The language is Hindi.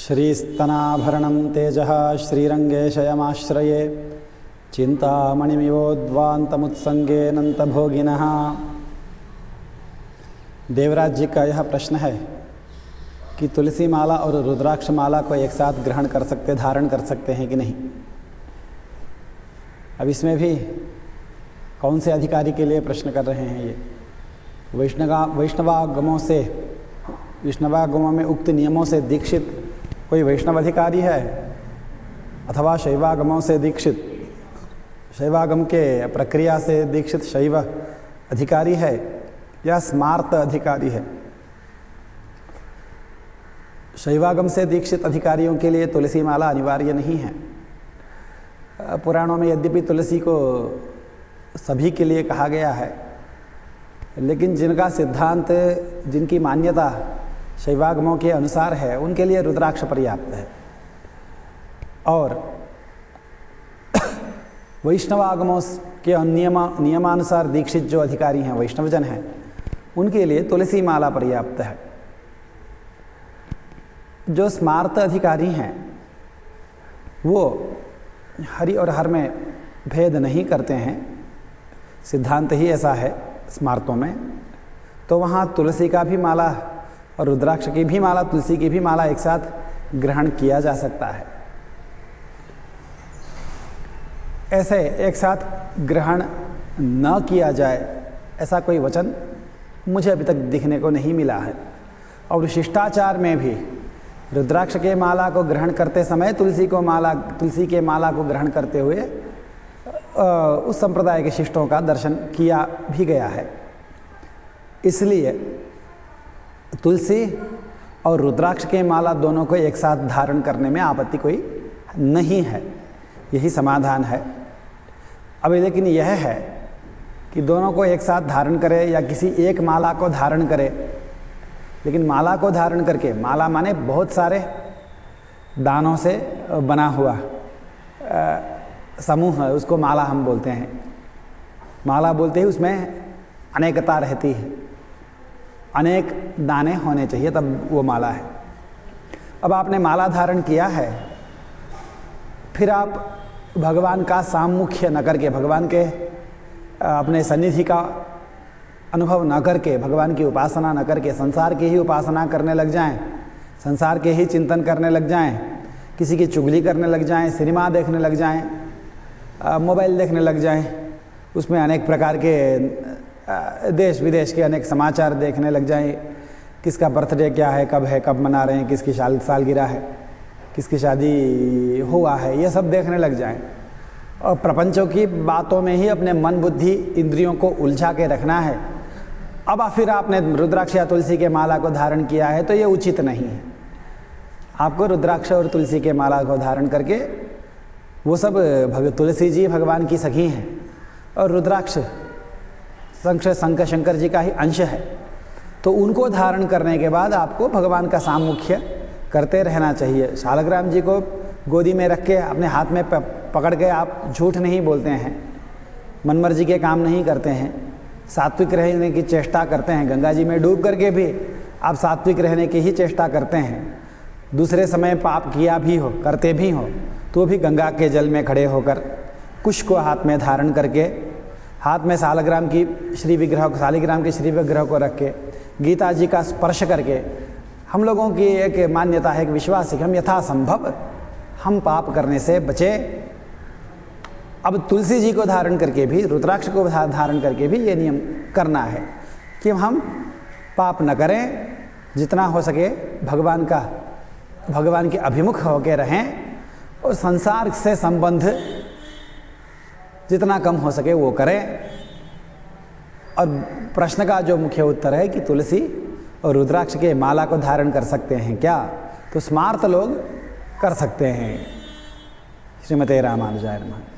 श्रीस्तनाभरणं तेजः श्रीरंगे शयमाश्रये चिंतामणिमिवोद्वान्तमुत्संगेऽनन्तभोगिनः। देवराज जी का यह प्रश्न है कि तुलसी माला और रुद्राक्ष माला को एक साथ ग्रहण कर सकते, धारण कर सकते हैं कि नहीं। अब इसमें भी कौन से अधिकारी के लिए प्रश्न कर रहे हैं ये। वैष्णवागमों में उक्त नियमों से दीक्षित कोई वैष्णव अधिकारी है अथवा शैवागमों से दीक्षित, शैवागम के प्रक्रिया से दीक्षित शैव अधिकारी है या स्मार्त अधिकारी है। शैवागम से दीक्षित अधिकारियों के लिए तुलसी माला अनिवार्य नहीं है। पुराणों में यद्यपि तुलसी को सभी के लिए कहा गया है, लेकिन जिनका सिद्धांत, जिनकी मान्यता शैवागमों के अनुसार है, उनके लिए रुद्राक्ष पर्याप्त है। और वैष्णवागमों के नियमानुसार दीक्षित जो अधिकारी हैं, वैष्णवजन हैं, उनके लिए तुलसी माला पर्याप्त है। जो स्मार्त अधिकारी हैं वो हरि और हर में भेद नहीं करते हैं, सिद्धांत ही ऐसा है स्मार्तों में। तो वहाँ तुलसी का भी माला और रुद्राक्ष की भी माला, तुलसी की भी माला एक साथ ग्रहण किया जा सकता है। ऐसे एक साथ ग्रहण न किया जाए ऐसा कोई वचन मुझे अभी तक दिखने को नहीं मिला है। और शिष्टाचार में भी रुद्राक्ष के माला को ग्रहण करते समय तुलसी के माला को ग्रहण करते हुए उस संप्रदाय के शिष्टों का दर्शन किया भी गया है। इसलिए तुलसी और रुद्राक्ष के माला दोनों को एक साथ धारण करने में आपत्ति कोई नहीं है, यही समाधान है। अब लेकिन यह है कि दोनों को एक साथ धारण करे या किसी एक माला को धारण करे, लेकिन माला को धारण करके, माला माने बहुत सारे दानों से बना हुआ समूह है, उसको माला हम बोलते हैं। माला बोलते ही उसमें अनेकता रहती है, अनेक दाने होने चाहिए तब वो माला है। अब आपने माला धारण किया है, फिर आप भगवान का सामुख्य न करके, भगवान के अपने सन्निधि का अनुभव न करके, भगवान की उपासना न करके संसार की ही उपासना करने लग जाएं, संसार के ही चिंतन करने लग जाएं, किसी की चुगली करने लग जाएं, सिनेमा देखने लग जाएं, मोबाइल देखने लग जाएं, उसमें अनेक प्रकार के देश विदेश के अनेक समाचार देखने लग जाएं, किसका बर्थडे क्या है, कब मना रहे हैं, किसकी सालगिरह है, किसकी शादी हुआ है, ये सब देखने लग जाएं और प्रपंचों की बातों में ही अपने मन बुद्धि इंद्रियों को उलझा के रखना है। अब फिर आपने रुद्राक्ष या तुलसी के माला को धारण किया है तो ये उचित नहीं है। आपको रुद्राक्ष और तुलसी के माला को धारण करके, वो सब तुलसी जी भगवान की सखी हैं और रुद्राक्ष शंकर जी का ही अंश है, तो उनको धारण करने के बाद आपको भगवान का सामुख्य करते रहना चाहिए। शालग्राम जी को गोदी में रख के अपने हाथ में पकड़ के आप झूठ नहीं बोलते हैं, मनमर्जी के काम नहीं करते हैं, सात्विक रहने की चेष्टा करते हैं। गंगा जी में डूब करके भी आप सात्विक रहने की ही चेष्टा करते हैं। दूसरे समय पाप किया भी हो, करते भी हो, तो भी गंगा के जल में खड़े होकर कुश को हाथ में धारण करके, हाथ में शालिग्राम के श्री विग्रह को रख के, गीता जी का स्पर्श करके, हम लोगों की एक मान्यता है, एक विश्वास है कि हम यथासंभव हम पाप करने से बचे। अब तुलसी जी को धारण करके भी, रुद्राक्ष को धारण करके भी ये नियम करना है कि हम पाप न करें, जितना हो सके भगवान के अभिमुख होकर रहें और संसार से संबंध जितना कम हो सके वो करें। और प्रश्न का जो मुख्य उत्तर है कि तुलसी और रुद्राक्ष के माला को धारण कर सकते हैं क्या, तो स्मार्त लोग कर सकते हैं। श्रीमते रामानुजाय नमः।